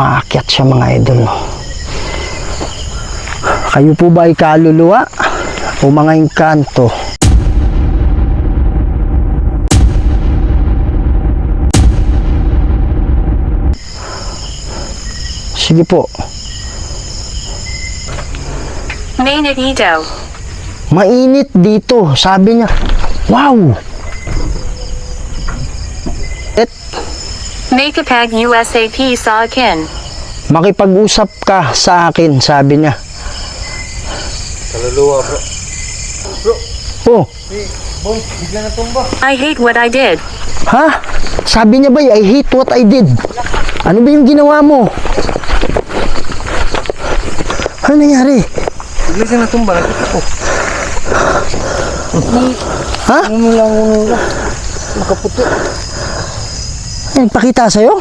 Aakyat siya mga idol, no? Kayo po ba ay kaluluwa o mga engkanto? Sige po. Mainit dito. Mainit dito, sabi niya. Wow! Nakapag USAP sa akin. Makipag-usap ka sa akin, sabi niya. Kaluluwa, bro. Bro, Oh, boy, bigla na tumba. I hate what I did. ha? Sabi niya ba, I hate what I did. Ano ba yung ginawa mo? Ano nangyari? Bigla siya natumba, nakita ko. Ha? Umula. Yung kaputi. Nagpakita sa'yo?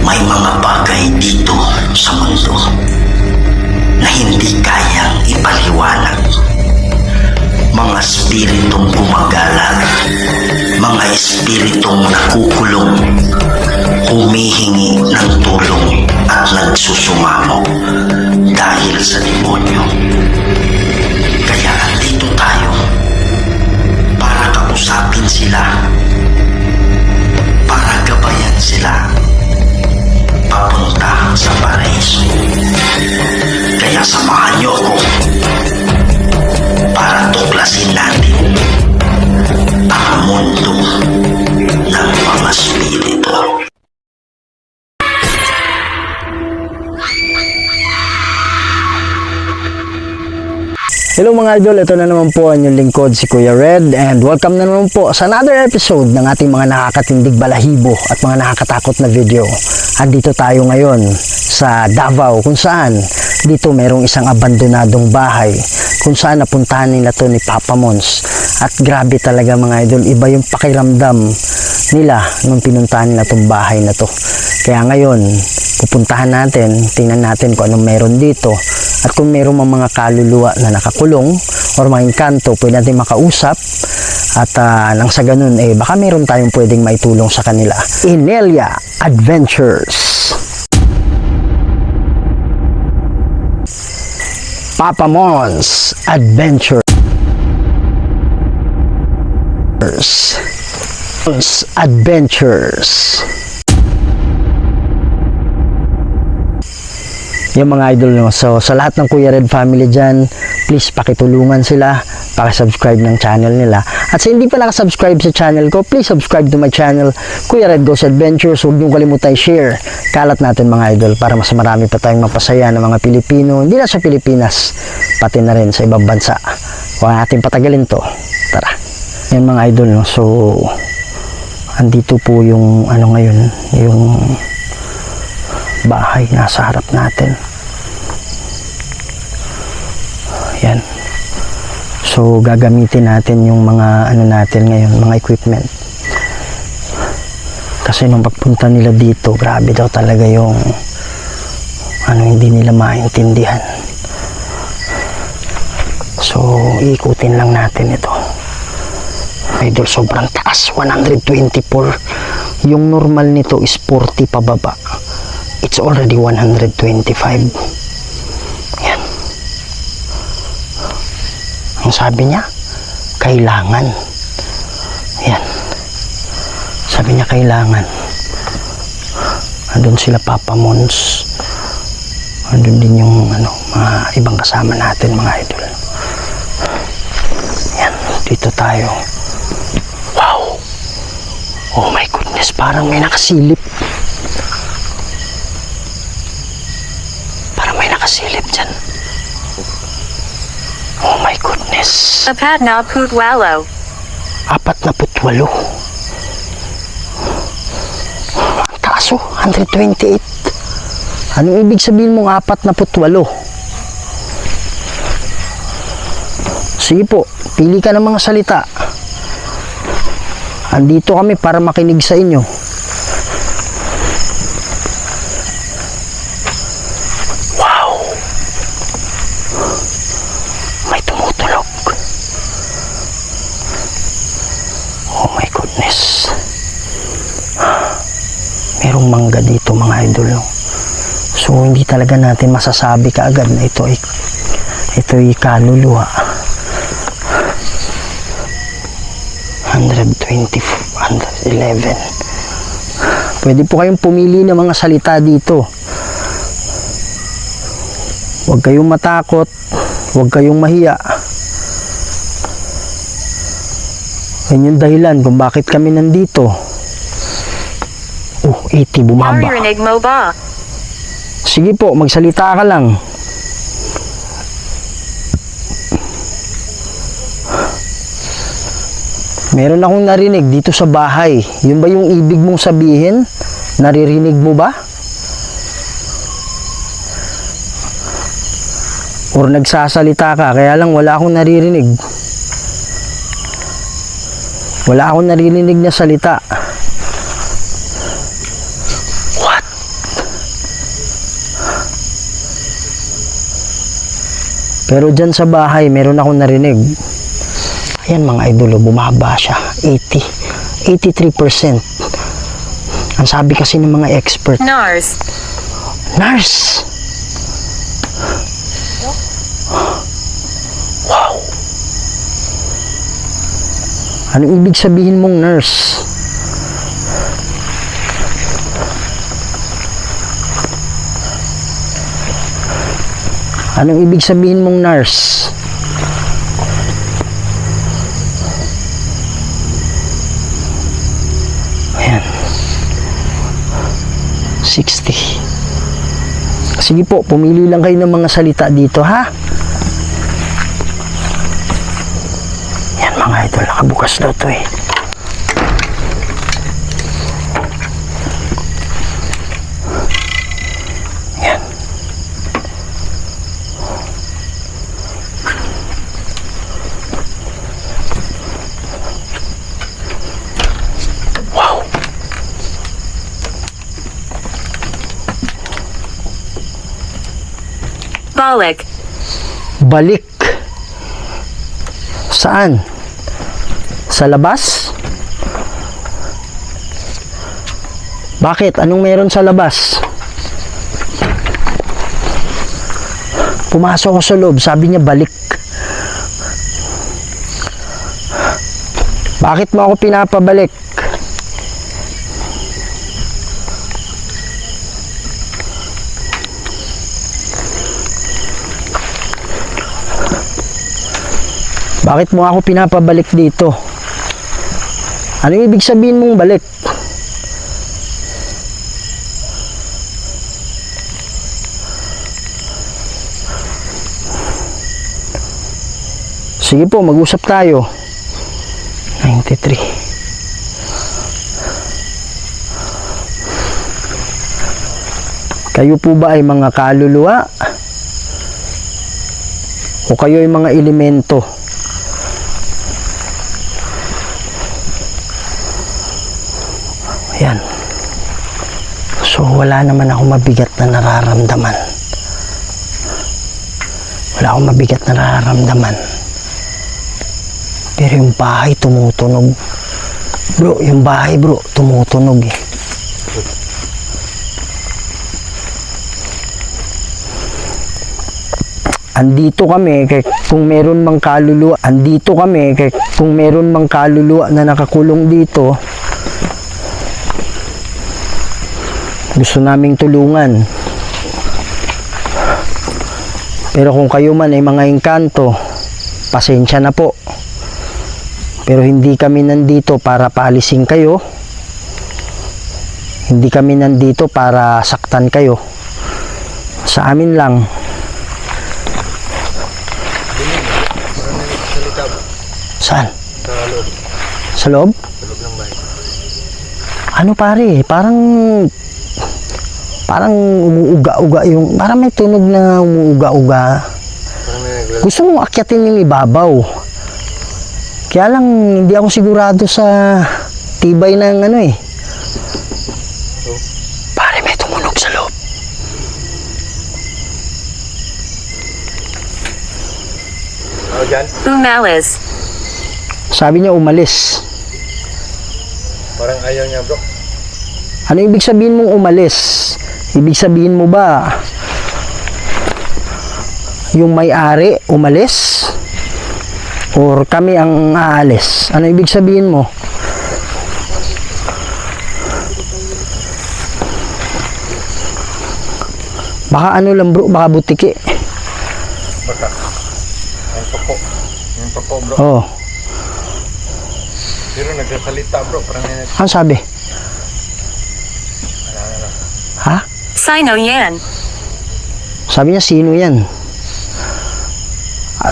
May mga bagay dito sa mundo na hindi kayang ipaliwanag. Mga espiritong gumagala, mga espiritong nakukulong, humihingi ng tulong at nagsusumamo dahil sa demonyo. Kaya andito tayo para kausapin sila, para gabayan sila papunta sa paraiso. Kaya samahan niyo ako para tuklasin natin ang mundo ng mga spirito. Hello mga idol, ito na naman po ang inyong lingkod si Kuya Red and welcome na naman po sa another episode ng ating mga nakakatindig balahibo at mga nakakatakot na video. Andito tayo ngayon sa Davao kung saan dito merong isang abandonadong bahay kung saan napuntahan nila to ni Papa Mons. At grabe talaga mga idol, iba yung pakiramdam nila nung pinuntahan nila tong bahay na to. Kaya ngayon, pupuntahan natin, tingnan natin kung anong meron dito. At kung meron mga kaluluwa na nakakulong or mga engkanto, pwede natin makausap. At nang sa ganun, baka meron tayong pwedeng maitulong sa kanila. Inelia Adventures. Papa Mons Adventures. Adventures. Yung mga idol, no? So sa lahat ng Kuya Red family dyan, please pakitulungan sila, pakisubscribe ng channel nila. At sa hindi pa nakasubscribe sa channel ko, please subscribe to my channel, Kuya Red Goes Adventures. Huwag niyong kalimutan share. Kalat natin mga idol para mas marami pa tayong mapasaya ng mga Pilipino, hindi na sa Pilipinas, pati na rin sa ibang bansa. Huwag natin patagalin to. Tara. Yan mga idol, no? So andito po yung ano ngayon, yung bahay nasa harap natin. Yan. So gagamitin natin yung mga ano natin ngayon, mga equipment. Kasi nung pagpunta nila dito, grabe daw talaga yung ano, hindi nila maintindihan. So iikutin lang natin ito. Idol, sobrang taas, 124. Yung normal nito is 40 pababa. It's already 125. Yan. Ang sabi niya, kailangan. Yan. Sabi niya, kailangan. Andun sila Papa Mons. Andun din yung ano, mga ibang kasama natin, mga idol. Yan. Dito tayo. Wow. Oh my goodness, parang may nakasilip. Nakasilip dyan. Oh my goodness. Apat na putwalo. 48. Ang taas, 128. Anong ibig sabihin mong 48? Sige po, pili ka ng mga salita. Andito kami para makinig sa inyo. merong mangga dito mga idol, no? So hindi talaga natin masasabi kaagad na ito ay kaluluwa. 120, 111. Pwede po kayong pumili ng mga salita dito. Huwag kayong matakot, huwag kayong mahiya. Yan yung dahilan kung bakit kami nandito. 80, bumaba. Naririnig mo ba? Sige po, magsalita ka lang. Meron akong narinig dito sa bahay. Yun ba yung ibig mong sabihin? Naririnig mo ba? Or nagsasalita ka, kaya lang wala akong naririnig. Wala akong naririnig na salita. What? Pero dyan sa bahay, meron akong narinig. Ayan mga idolo, bumaba siya. 83%. Ang sabi kasi ng mga expert, Nars. nurse. Wow. Anong ibig sabihin mong nurse? Anong ibig sabihin mong nurse? Ayan. 60. Sige po, pumili lang kayo ng mga salita dito, ha? Yan mga idol, nakabukas daw to eh. Yan. Wow. Balik. Balik. Saan? Sa labas? Bakit? Anong meron sa labas? Pumasok ko sa loob, sabi niya balik. Bakit mo ako pinapabalik? Bakit mo ako pinapabalik dito? Ano ibig sabihin mong balik? Sige po, mag-usap tayo. 93. Kayo po ba ay mga kaluluwa? O kayo ay mga elemento? Ayan. So, wala naman ako mabigat na nararamdaman. Wala akong mabigat na nararamdaman. Pero yung bahay tumutunog. Bro, yung bahay bro, tumutunog eh. Andito kami kay kung meron mang kaluluwa. Andito kami kay kung meron mang kaluluwa na nakakulong dito. Gusto naming tulungan. Pero kung kayo man ay mga engkanto, pasensya na po. Pero hindi kami nandito para paalisin kayo. Hindi kami nandito para saktan kayo. Sa amin lang. Saan? Sa loob? Sa loob ng bahay. Ano pare, parang umuuga-uga yung, parang may tunog na umuuga-uga. Parang may naglalaro. Gusto mong akyatin yung ibabaw. Kaya lang, hindi ako sigurado sa tibay ng ano eh. Pare, may tumunog sa loob. Ano dyan? Umalis. Sabi niya umalis. Parang ayaw niya bro. Ano ibig sabihin mong umalis? Ibig sabihin mo ba yung may-ari umalis? Or kami ang aalis? Ano ibig sabihin mo? Baka ano lang bro, baka butiki. Baka. Yung papo. Yung papo bro. Oh, Pero nagsasalita bro. Parang may ano sabi? Ha? Sino yan? Sabi niya, sino yan?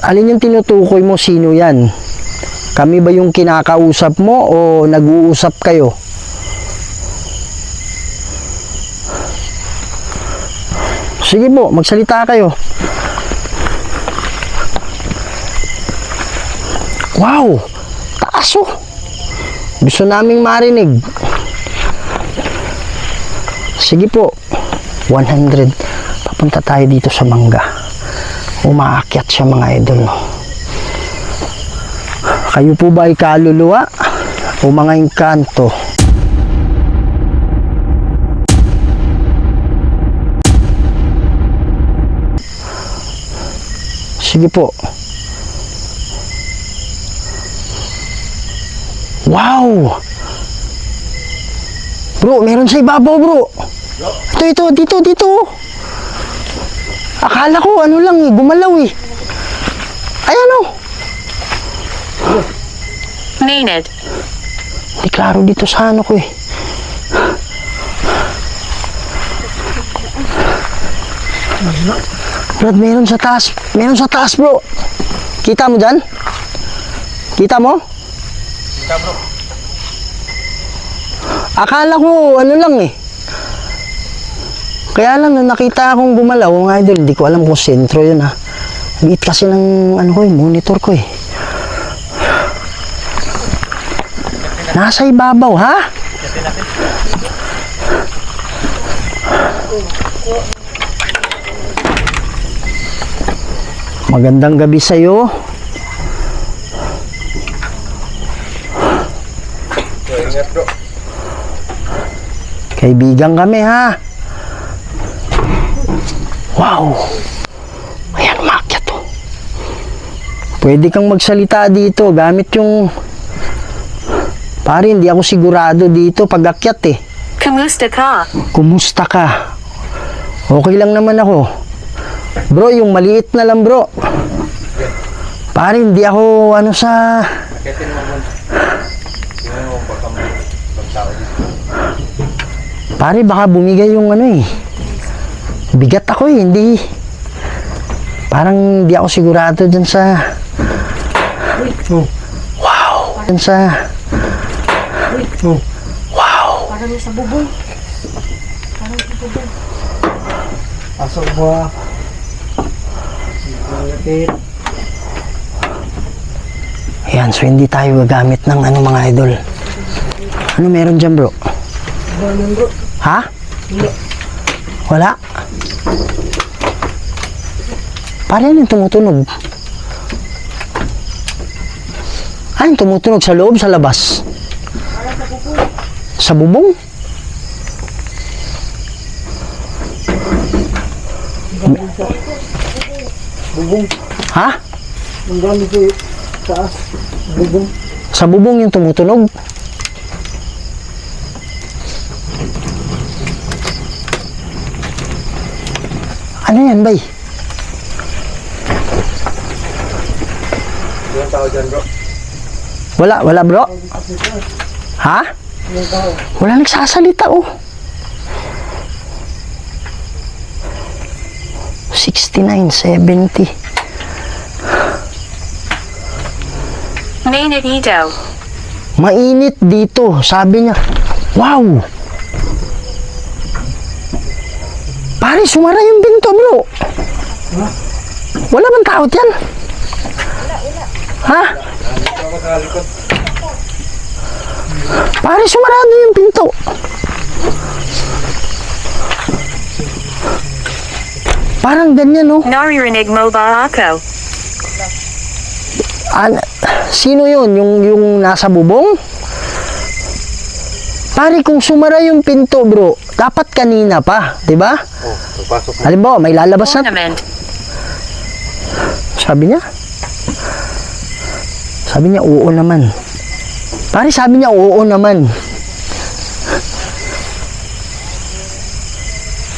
Alin yung tinutukoy mo, sino yan? Kami ba yung kinakausap mo o nag-uusap kayo? Sige po, magsalita kayo. Wow! Taas oh! Gusto naming marinig. Sige po, 100. Papunta tayo dito sa mangga. Umaakyat siya mga idol. No? Kayo po ba ay kaluluwa o mga engkanto? Sige po. Wow! Bro, meron sa ibabaw bro. Ito, dito. Akala ko ano lang eh, gumalaw eh. Ayan oh. Maynard. Hindi klaro dito sa ano ko eh. Brad, meron sa taas. Meron sa taas bro. Kita mo dyan? Kita mo? kita bro. Akala ko ano lang eh. Kaya lang nung nakita akong gumalaw mga idol, hindi ko alam kung sentro yun ha. Liit kasi ng ano ko eh, monitor ko eh. Nasa ibabaw ha? Magandang gabi sa'yo. So, ingat bro. Kaibigan kami ha. Wow. Ayan, umakyat to. Pwede kang magsalita dito gamit yung... Pare, hindi ako sigurado dito pag akyat eh. Kamusta ka? Kumusta ka? Okay lang naman ako. Bro, yung maliit na lang bro. Pare, hindi ako ano sa... Akitin mo muna. Tingnan mo baka may pagtao dito. Pare, baka bumigay yung ano eh. Bigat ako eh, hindi... Parang hindi ako sigurado dyan sa... Wow! Dyan sa... Wow! Parang sa bubong. Parang sa bubong. Pasok mo. Ayan, so hindi tayo gagamit ng ano mga idol. Ano meron dyan bro? Ha? Wala? Parang yung tumutunog. Ah, yung tumutunog sa loob, sa labas? Sa bubong? Bubong. Ha? Ang dami ko taas. Bubong. Sa bubong yung tumutunog? Ano yan, bay? Ilang tao dyan bro? Wala bro? Ha? Wala nagsasalita oh. 69, 70. Maynard dito. Mainit dito, sabi niya. Wow! Pare, sumara yung pinto bro. Wala bang tao dyan? Ha? Dito ako sa likod. Pare, sumarado yung pinto. Parang ganyan, no? Naririnig mo ba ako? Sino yun? Yung nasa bubong? Pare, kung sumara yung pinto, bro, dapat kanina pa, di ba? Oh, pagpasok mo. Halimbawa, may lalabas na. Ornament. Sabi niya? Sabi niya, oo naman. Pare, sabi niya, oo naman.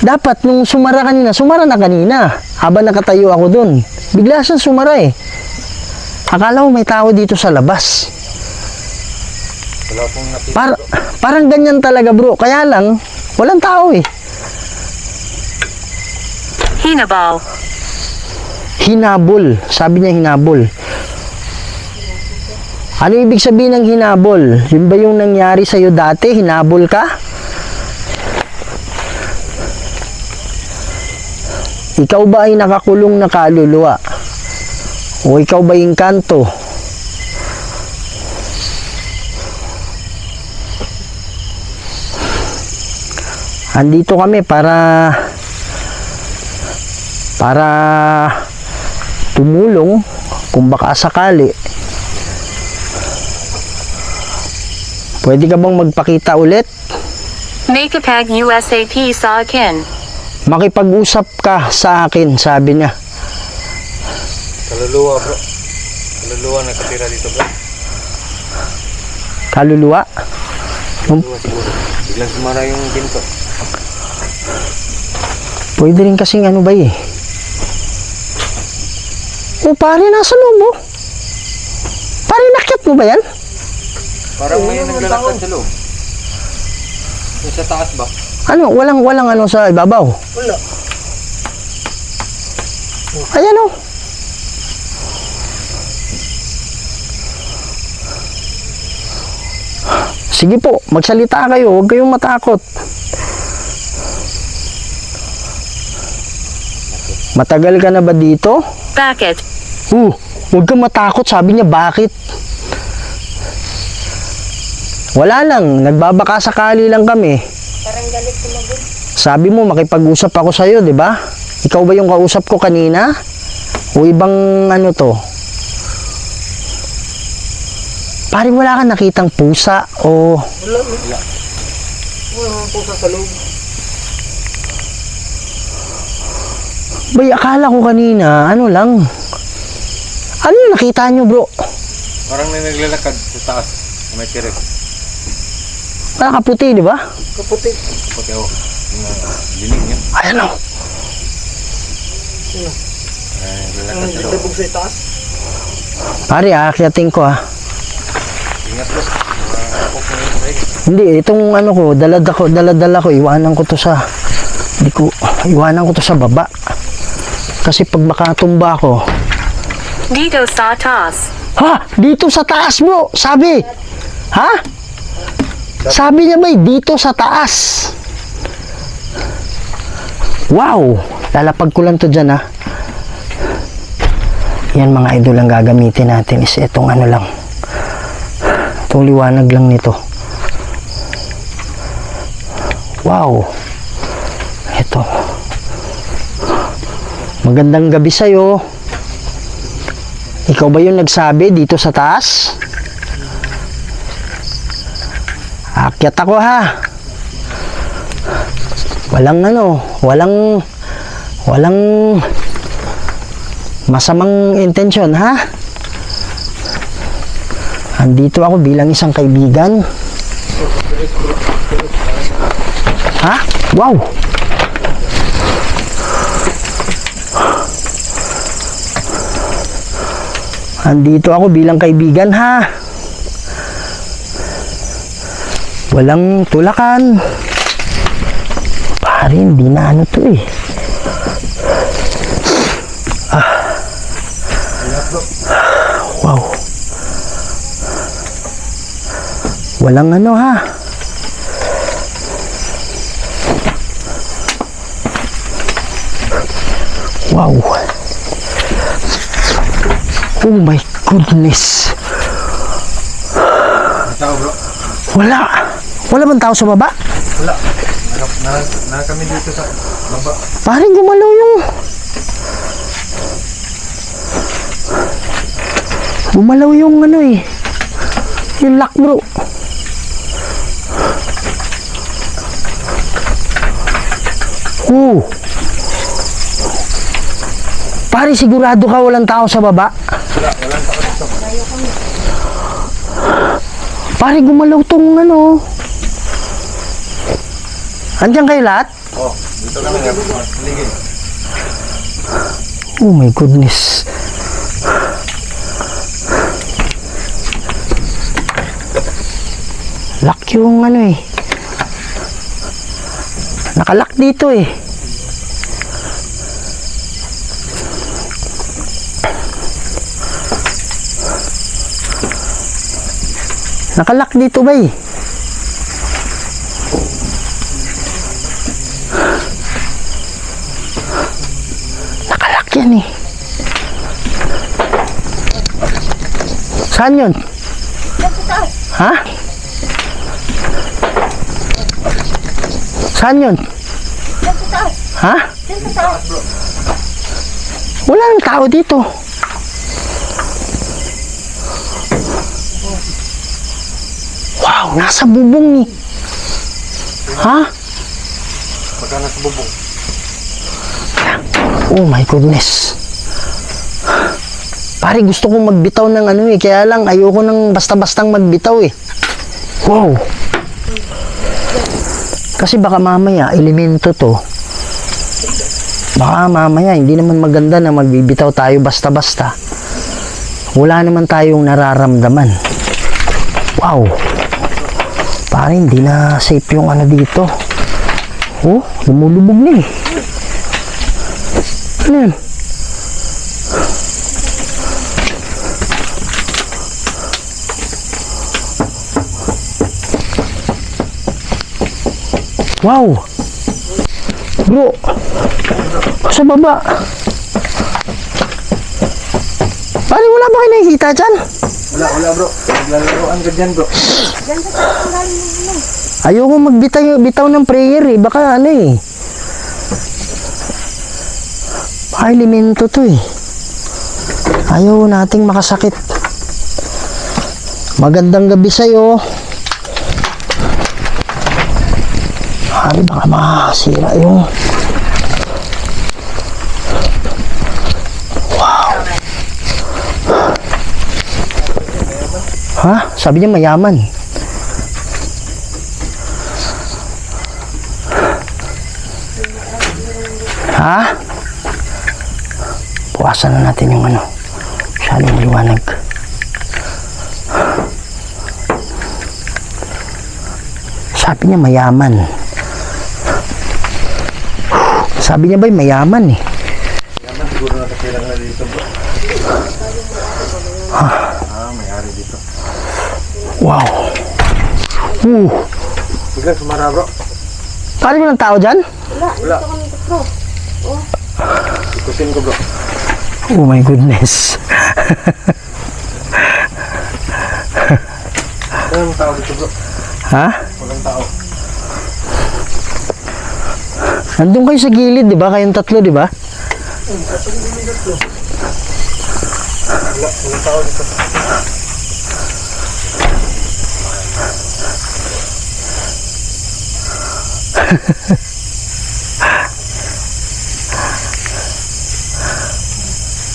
Dapat, nung sumara na kanina. Habang nakatayo ako dun. Bigla siyang sumara eh. Akala ko may tao dito sa labas. Wala pong nakita. Parang ganyan talaga, bro. Kaya lang, walang tao eh. Hinabal. Hinabol. Sabi niya hinabol. Ano ibig sabihin ng hinabol? Yun ba yung nangyari sa'yo dati? Hinabol ka? Ikaw ba ay nakakulong na kaluluwa? O ikaw ba yung kanto? Andito kami para tumulong kung baka sakali. Pwede ka bang magpakita ulit? Makapag USAP sa akin. Makipag-usap ka sa akin, sabi niya. Kaluluwa, bro. Kaluluwa nakatira dito, bro. Kaluluwa? Kaluluwa siguro. Biglang sumara yung pinto. Pwede rin kasing ano ba eh. O pare, nasa loob mo? Pare, nakyat mo ba yan? Parang may naglalakad sa loob. Yung sa taas ba? Ano, walang ano sa ibabaw? Wala. Ayan o. Sige po, magsalita kayo, huwag kayong matakot. Matagal ka na ba dito? Bakit? Huwag kang matakot, sabi niya, bakit? Wala lang, nagbabaka sakali lang kami. Sabi mo, makipag-usap ako sa'yo, di ba? Ikaw ba yung kausap ko kanina? O ibang ano to? Pare, wala ka nakitang pusa o... Wala. Wala. Wala ang pusa sa loob. Bay, akala ko kanina, ano lang. Ano yung nakita nyo, bro? Parang may naglalakad sa taas. May tirik. Parang kaputi, di ba? Kaputi. Pati ako. Yung linig niya. Ayan o. Naglalakad sa loob. Dabog sa itaas. Pare, aakyatin ko ha. Ingat, bro. Ako kung yung break. Hindi, itong ano ko, daladala ko, iwanan ko to sa... Iwanan ko to sa baba. Kasi pag makatumba ko... Dito sa taas. Ha? Dito sa taas, bro! Sabi! Ha? Sabi niya ba, dito sa taas. Wow! Lalapag ko lang to dyan, ha? Yan, mga idol, ang gagamitin natin is itong ano lang. Itong liwanag lang nito. Wow! Ito. Magandang gabi sa'yo. Ikaw ba yung nagsabi dito sa taas? Akyat ako ha. Walang ano, walang masamang intensyon ha. Andito ako bilang isang kaibigan. Ha? Wow! Andito ako bilang kaibigan ha. Walang tulakan. Pare, hindi na ano to eh. Wow. Walang ano ha. Wow. Oh my goodness. May tao, bro. Wala. Wala bang tao sa baba? Wala. Na kami dito sa baba. Parang gumalaw yung... Gumalaw yung ano eh. Yung lock, bro. Pare, sigurado ka walang tao sa baba? Pare, gumalaw tong ano. Andiyan kayo lahat? Oh, dito kami nga. Ligid. Oh my goodness. Lock yung ano eh. Nakalock dito eh. Nakalock dito ba eh. Nakalock yan eh. Saan yun? Ha? Saan yun? Ha? Wala nang tao dito. Wow, nasa bubong ni. Ha? Pagka nasa bubong. Oh my goodness. Pare, gusto kong magbitaw ng ano eh. Kaya lang, ayoko nang basta-bastang magbitaw eh. Wow. Kasi baka mamaya, elemento to. Baka mamaya, hindi naman maganda na magbibitaw tayo basta-basta. Wala naman tayong nararamdaman. Wow. Pare, hindi na safe yung ano dito. Oh, lumulubog na eh. Ano yun? Wow! Bro! Sa baba! Pare, wala ba kayo nakikita dyan? Wala bro. Naglalaroan ka dyan bro. Ayoko magbitaw ng prayer eh. Baka ano eh. Baka elemento to eh. Ayaw nating makasakit. Magandang gabi sa'yo. Ay, baka masira yung... Wow. Ha? Sabi niya mayaman. Ha? Bukasan na natin yung ano. Masyadong liwanag. Sabi niya mayaman. Sabi niya ba'y mayaman eh. Yaman siguro nakatira na dito bro. May-ari dito. Wow. Biglang sumara bro. Pare mo ng tao dyan? Wala. Ikutin ko bro. Oh my goodness. Walang tao dito bro. Ha? Walang tao. Nandun kayo sa gilid, di ba? Kayong tatlo, di ba? Walang tao dito.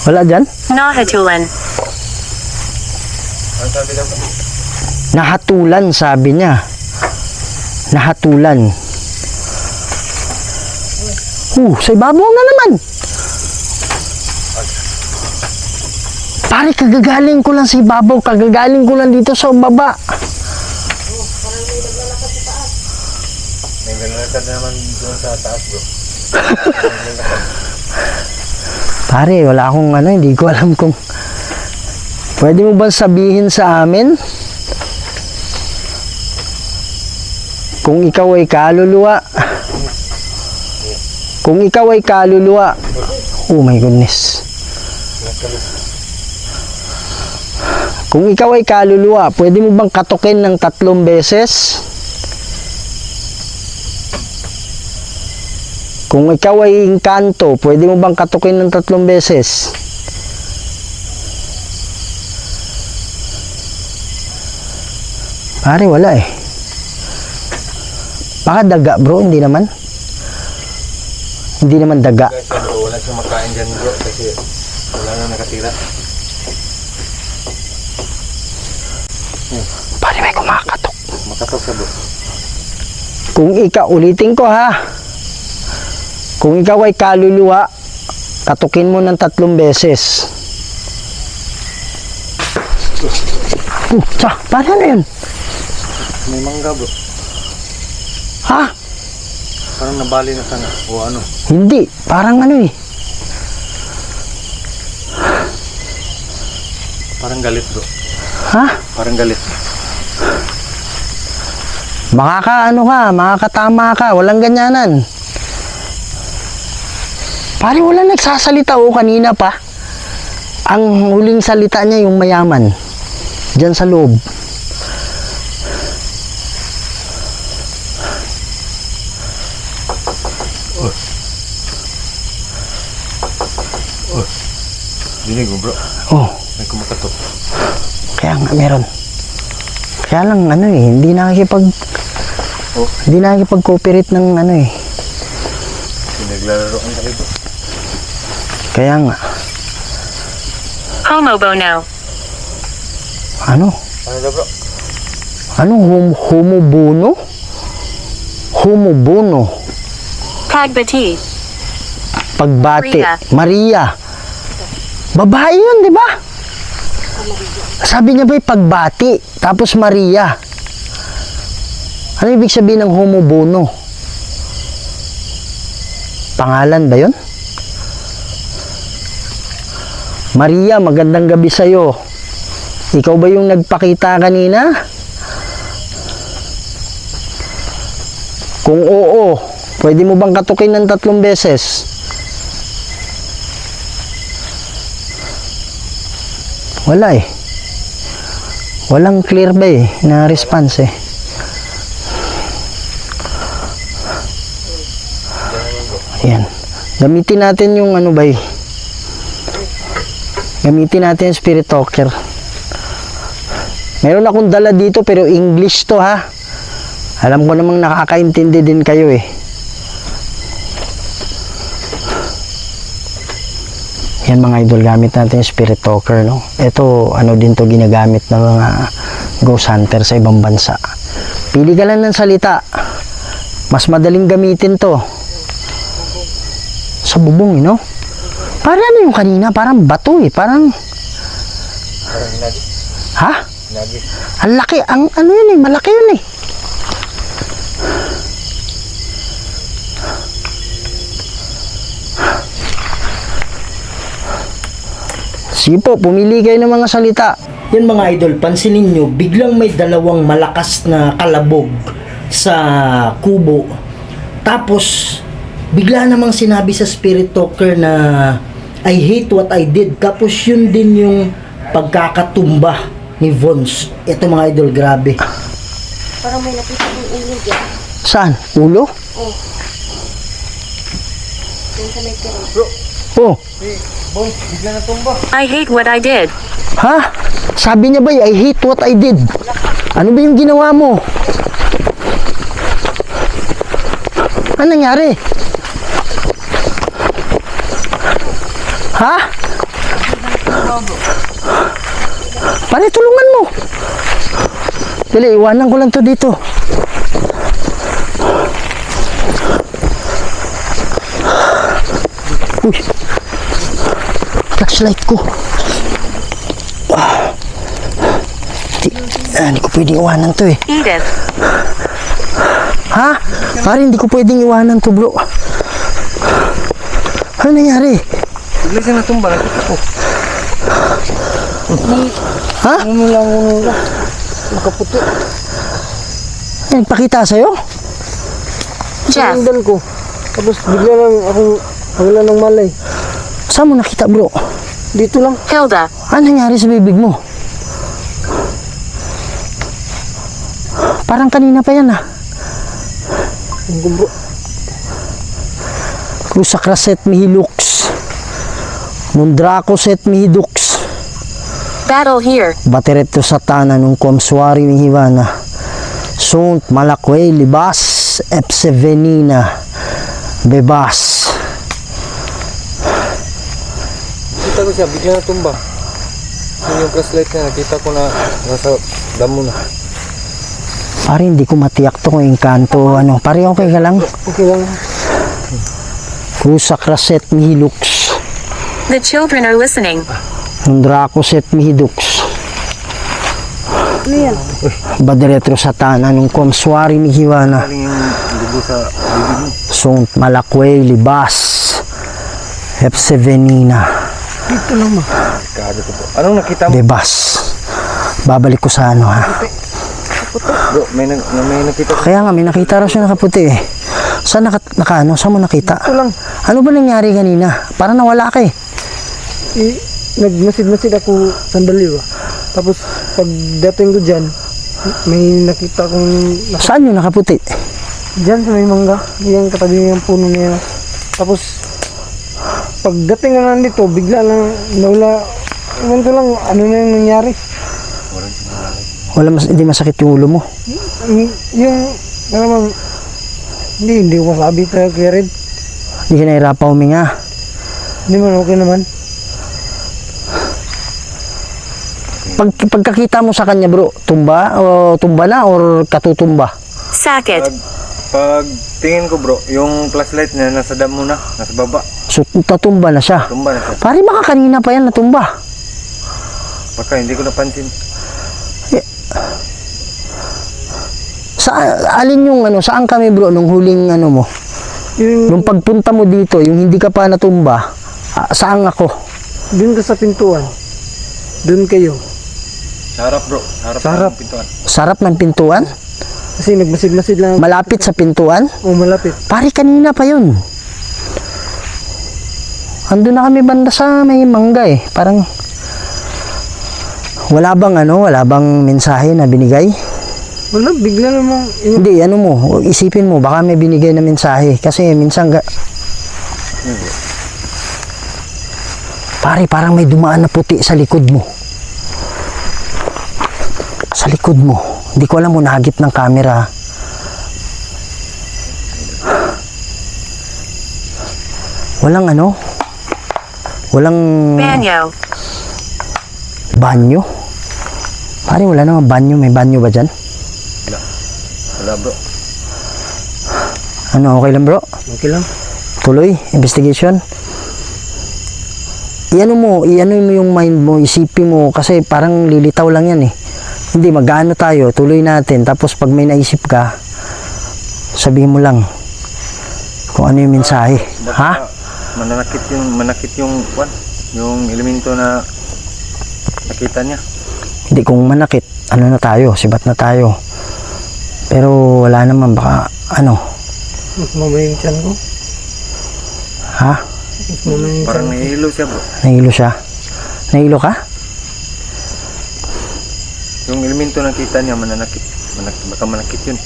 Wala dyan? Nahatulan. Ang sabi lang bro. Nahatulan, sabi niya. Nahatulan. Sa ibabaw na naman. Pare, kagagaling ko lang sa ibabaw. Kagagaling ko lang dito sa baba. May nalakad naman doon sa taas bro. Pare, wala akong ano, hindi ko alam kung... Pwede mo ba sabihin sa amin? Kung ikaw ay kaluluwa. Kung ikaw ay kaluluwa. Oh my goodness. Kung ikaw ay kaluluwa, pwede mo bang katukin ng 3 beses? Kung ikaw ay engkanto, pwede mo bang katukin ng 3 beses? Pare, wala eh. Baka daga bro, hindi naman. Hindi naman daga. Guys, yan bro, wala siyang makain dyan bro kasi wala na nakatira. Pare, may kumakatok. Makatok sa bro. Kung ikaw, ulitin ko ha. Kung ikaw ay kaluluwa, katukin mo ng 3 beses. Pare, ano yun? May mangga bro. Ha? Parang nabali na sana. O ano? Hindi, parang ano eh. Parang galit bro. Ha? Parang galit. Makakatama ka, walang ganyanan. Pare, wala nagsasalita o kanina pa. Ang huling salita niya yung mayaman. Diyan sa loob. Dinig mo bro. Oh, May kumakatok. kaya nga meron. Kaya lang ano eh, hindi nakikipag-cooperate ng ano eh. Pinaglalaro ang tayo bro. Kaya nga, Homobono. ano? Ano daw bro? Anong homobono? Homobono. Pagbati. Pagbati. Maria. Maria. Babae yun, di ba? Sabi niya ba'y pagbati, tapos Maria. Ano ibig sabihin ng homobono? Pangalan ba yun? Maria, magandang gabi sa'yo. Ikaw ba yung nagpakita kanina? Kung oo, pwede mo bang katukin ng 3 beses? Wala eh. Walang clear ba eh, na response eh. Ayan. Gamitin natin yung ano ba eh. Gamitin natin yung spirit talker. Meron akong dala dito pero English to ha. Alam ko namang nakakaintindi din kayo eh. Yan mga idol, gamit natin yung spirit talker, no? Ito, ano din to ginagamit ng mga ghost hunter sa ibang bansa. Pili ka lang ng salita. Mas madaling gamitin to. Sa bubong, no? Parang ano yung kanina? Parang bato eh. Parang... Parang hinagi. Ha? Hinagi. Ang laki. Ang ano yun eh. Malaki yun eh. Sige po, pumili kayo ng mga salita. Yan mga idol, pansinin nyo, biglang may dalawang malakas na kalabog sa kubo. Tapos, bigla namang sinabi sa spirit talker na I hate what I did. Tapos yun din yung pagkakatumba ni Vons. Ito mga idol, grabe. Parang may nakita kong ulo dyan. Saan? Ulo? Yan sa may kero. Oh, Bon, bigla na tumba. I hate what I did. ha? Sabi niya ba, I hate what I did. Ano ba yung ginawa mo? Ano nangyari? Ha? Pare, tulungan mo. Dali, iwanan ko lang to dito. Uy. Flashlight ko. Hindi ko pwedeng iwanan to eh. Edith. Ha? Pare, hindi ko pwedeng iwanan to, bro. Ano nangyari? Bigla siya natumba. Nakita ko. Ha? Ano lang ako makaputi. Nagpakita sa'yo? Jeff. Sandal ko. Tapos bigla lang akong wala ng malay. Saan mo nakita, bro? Dito lang. Hilda. Ano nangyari sa bibig mo? Parang kanina pa yan, ah. Ang gumbro. Crusakraset mihi lux. Mundrakoset mihi dux. Battle here. Batereto satana nung komswari mihi vana. Sunt malakwe libas epse venina. Bebas. Nakita ko siya, bigla na tumba. Yung flashlight niya, nakita ko na nasa damo na. Pare, hindi ko matiyak to kung engkanto. Ano, pare, okay ka lang? Okay lang. Cruza Craset Mihilux. The children are listening. Draco Set Mihidux. Ano yan? Badiretro Satan. Anong Komswari Mihiwana. Galing yung dugo sa bibig mo. Sont Malakway Libas. Hepsevenina. Dito lang ma. Kado ko po. Anong nakita mo? Debas. Babalik ko sa ano ha. Bro, may nakita ko. Kaya nga, may nakita raw siya nakaputi eh. Saan saan mo nakita? Ito lang. Ano ba nangyari kanina? Para nawala ka eh. Nagmasid-masid ako sandali ba. Tapos pagdating ko dyan, may nakita kong Saan yung nakaputi? dyan sa may mangga. Yung katabi ng puno niya. Tapos pagdating ko nandito, bigla lang nawala. Iwan ko lang ano na yung nangyari. Hindi masakit yung ulo mo. Yung naman, hindi ko masabi tayo kay Red. Hindi ka nahirapan huminga. Hindi man okay naman. Pagkakita mo sa kanya bro, tumba na or katutumba? Sack it. Pag tingin ko bro, yung flashlight niya nasa damo na, nasa baba. So tatumba na siya. Tumba na siya. Pare baka kanina pa yan natumba. Baka hindi ko napansin. Alin yung ano, saan kami bro nung huling ano mo? Nung pagpunta mo dito, yung hindi ka pa natumba, saan ako? Doon ka sa pintuan. Doon kayo. Sa harap bro, Sa harap. ng pintuan. Sarap ng pintuan? Kasi nagmasid-masid lang. Malapit sa pintuan? O malapit. Pare kanina pa yun. Ando na kami banda sa may mangga eh. Parang wala bang mensahe na binigay? Wala, bigla namang Hindi, ano mo, isipin mo, baka may binigay na mensahe. Kasi minsan, pare, parang may dumaan na puti sa likod mo. Sa likod mo. Hindi ko alam mo, nahagip ng camera. Walang ano? Walang Banyo. banyo? Pare, wala naman banyo. May banyo ba dyan? Wala bro. Ano, okay lang bro? okay lang. Tuloy, investigation. Iano mo yung mind mo, isipin mo, kasi parang lilitaw lang yan eh. Hindi, mag-ano tayo, tuloy natin, tapos pag may naisip ka, sabihin mo lang kung ano yung mensahe. Ha? Manakit yung elemento na nakita niya. Hindi, kung manakit, ano na tayo, sibat na tayo. Pero wala naman, baka ano, Mamay yung tiyan ko. ha? Mamay yung Parang tiyan ko. nahihilo siya bro. Nahilo siya? Nahilo ka? Yung elemento nakita niya mananakit. Baka manakit yun.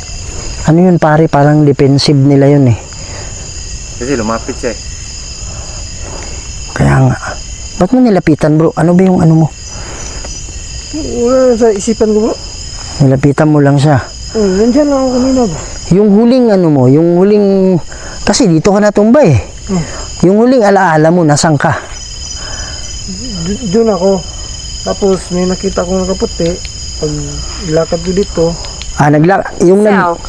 Ano yun pare, parang defensive nila yun eh. Kasi lumapit siya eh. Kaya nga, ba't mo nilapitan bro? Ano ba yung ano mo? Wala sa isipan ko bro. Nilapitan mo lang siya. Nandyan lang ako kanina ba? Yung huling ano mo, yung huling, kasi dito ka natumba eh. Yung huling alaala mo, nasan ka? Doon ako. Tapos may nakita kong nakaputi. Pag lakad ko dito, South.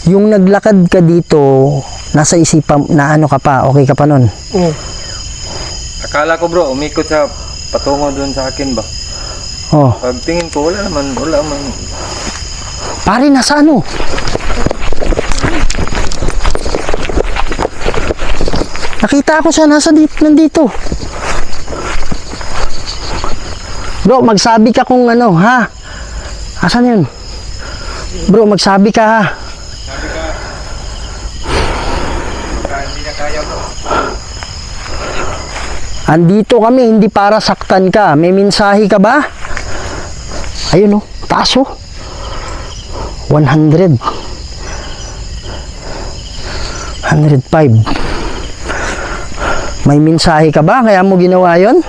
Yung naglakad ka dito, nasa isipan, na ano ka pa, okay ka pa nun? oh, Akala ko bro, umikot sa patungo doon sa akin ba? Oh, Pag tingin ko, wala naman. pare, nasa ano? Nakita ko siya, nandito. Bro, magsabi ka kung ano, ha? Asan yun? Bro, magsabi ka, ha? Andito kami, hindi para saktan ka. May mensahe ka ba? Ayun oh, taas oh. 100. 105. May mensahe ka ba? Kaya mo ginawa yon?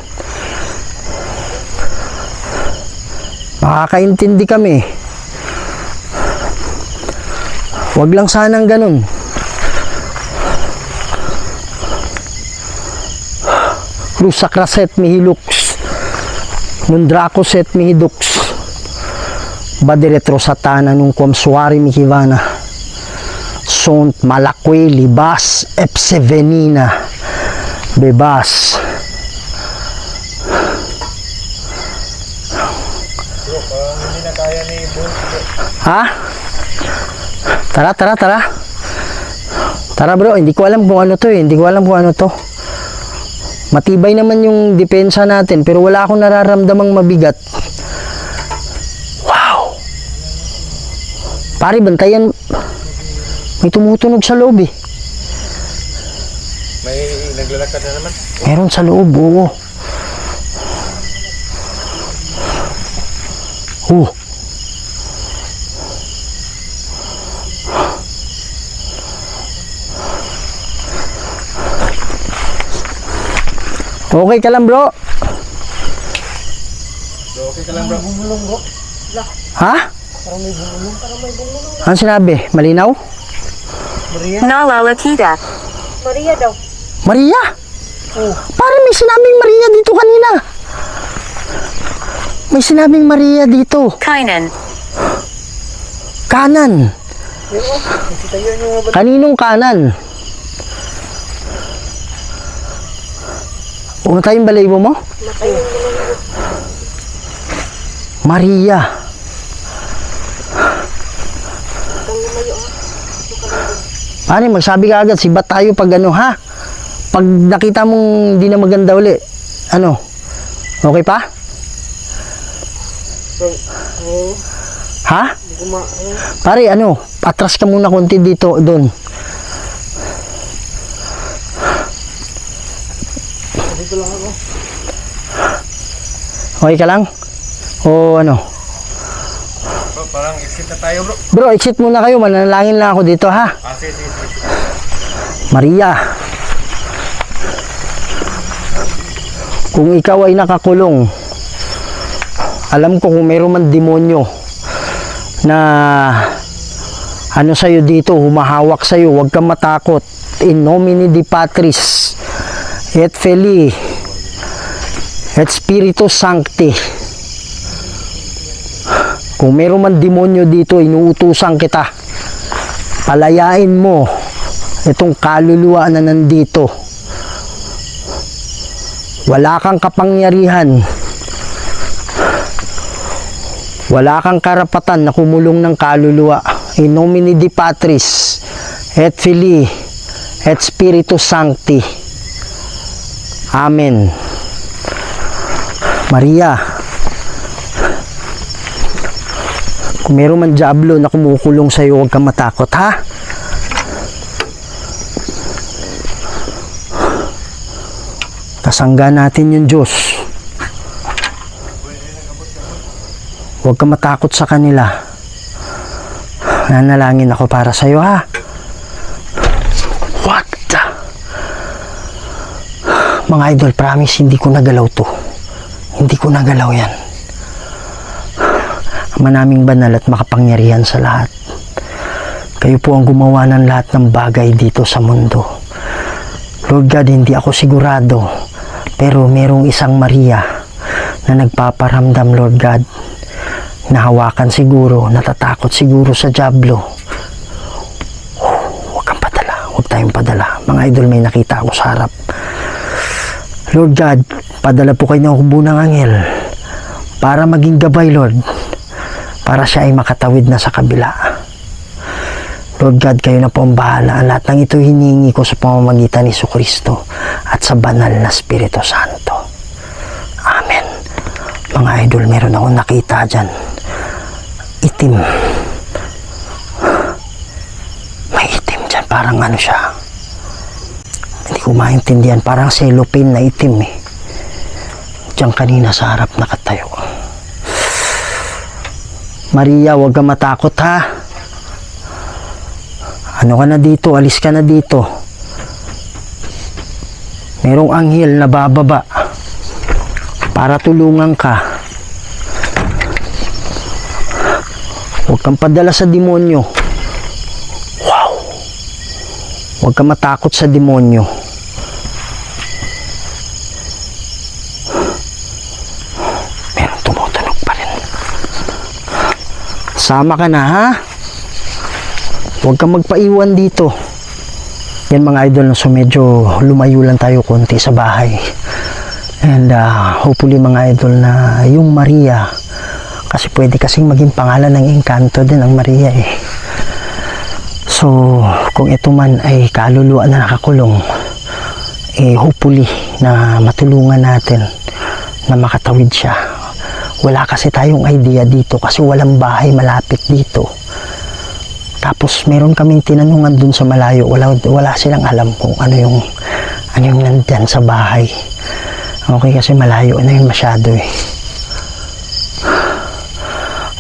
Makakaintindi kami. Huwag lang sanang ganun. Rusacraset mihilux, Mundracoset mihidux, Badiretro satana nung suari mihivana, Sont malakwe libas epsevenina, bebas. Ha? Tara. Tara bro, hindi ko alam kung ano to eh. Hindi ko alam kung ano to. Matibay naman yung depensa natin, pero wala akong nararamdamang mabigat. Wow! Pare, bantayan. May tumutunog sa loob eh. May naglalakad na naman. Meron sa loob, oo. Okay ka lang bro? Okay ka lang bro. Ha? Ano sinabi? Malinaw? Nalalakita. Maria daw. Maria? Parang may sinabing Maria dito kanina. May sinabing Maria dito. Kainan. Kanan. Kaninong kanan? Umatay yung balayibo mo? Maria. Paano, magsabi ka agad, sibat tayo pag ano ha? Pag nakita mong hindi na maganda uli, ano? Okay pa? Ha? Pare, ano? Atras ka muna konti dito, doon. Okay ka lang? O ano? Bro, parang exit na tayo bro. Bro, exit muna kayo. Mananalangin lang ako dito ha. Sige. Maria, kung ikaw ay nakakulong, alam ko kung meron man demonyo na ano sa'yo dito, humahawak sa'yo, huwag kang matakot. In nomine di Patris et Filii et Spiritus Sancti. Kung meron man demonyo dito, inuutusan kita, palayain mo itong kaluluwa na nandito. Wala kang kapangyarihan, wala kang karapatan na kumulong ng kaluluwa. In nomine di Patris et Filii et Spiritus Sancti. Amen. Maria, kung meron man diablo na kumukulong sa iyo, huwag kang matakot ha. Kasangga natin yung Diyos. Huwag kang matakot sa kanila. Nanalangin ako para sa iyo ha. What the? Mga idol, promise hindi ko nagalaw to. Hindi ko nagalaw yan. Ama naming banal at makapangyarihan sa lahat. Kayo po ang gumawa ng lahat ng bagay dito sa mundo. Lord God, hindi ako sigurado, pero merong isang Maria na nagpaparamdam, Lord God. Nahawakan siguro, natatakot siguro sa diablo. Huwag kang padala, huwag tayong padala. Mga idol, may nakita ako sa harap. Lord God, padala po kayo ng hukbo ng anghel para maging gabay, Lord, para siya ay makatawid na sa kabila. Lord God, kayo na po ang bahala. Ang lahat ng ito hinihingi ko sa pamamagitan ni Jesucristo at sa banal na Espiritu Santo. Amen. Mga idol, meron akong nakita dyan. Itim. May itim dyan. Parang ano siya. Hindi ko maintindihan. Parang cellophane na itim eh. Diyan kanina sa harap nakatayo. Maria, huwag kang matakot ha. Ano ka na dito? Alis ka na dito. Merong anghel na bababa para tulungan ka. Huwag kang padala sa demonyo. Wow! Huwag kang matakot sa demonyo. Sama ka na, ha? Huwag kang magpaiwan dito. Yan mga idol, so medyo lumayo lang tayo konti sa bahay. And hopefully mga idol na yung Maria, kasi pwede kasing maging pangalan ng Encanto din ang Maria eh. So kung ito man ay kaluluwa na nakakulong, hopefully na matulungan natin na makatawid siya. Wala kasi tayong idea dito kasi walang bahay malapit dito. Tapos meron kaming tinanungan dun sa malayo, wala silang alam kung ano yung nandyan sa bahay. Okay, kasi malayo na yun masyado eh.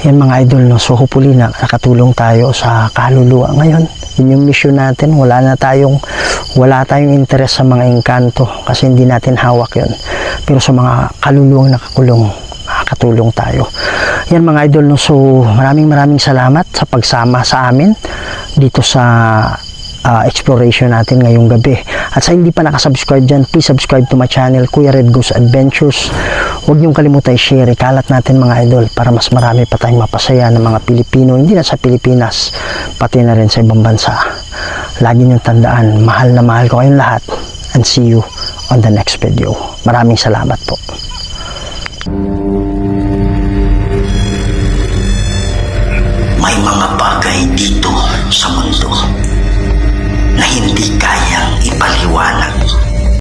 Yan mga idol, no? So hopefully na nakatulong tayo sa kaluluwa ngayon. Yun yung mission natin. Wala tayong interest sa mga engkanto kasi hindi natin hawak yun. Pero sa mga kaluluwang nakakulong, makakatulong tayo. Yan mga idol, no? So maraming salamat sa pagsama sa amin dito sa exploration natin ngayong gabi. At sa hindi pa nakasubscribe dyan, please subscribe to my channel, Kuya Red Goes Adventures. Huwag niyong kalimutan i-share, ikalat natin mga idol para mas marami pa tayong mapasaya ng mga Pilipino, hindi na sa Pilipinas, pati na rin sa ibang bansa. Lagi niyong tandaan, mahal na mahal ko kayong lahat, and see you on the next video. Maraming salamat po. May mga bagay dito sa mundo na hindi kayang ipaliwanag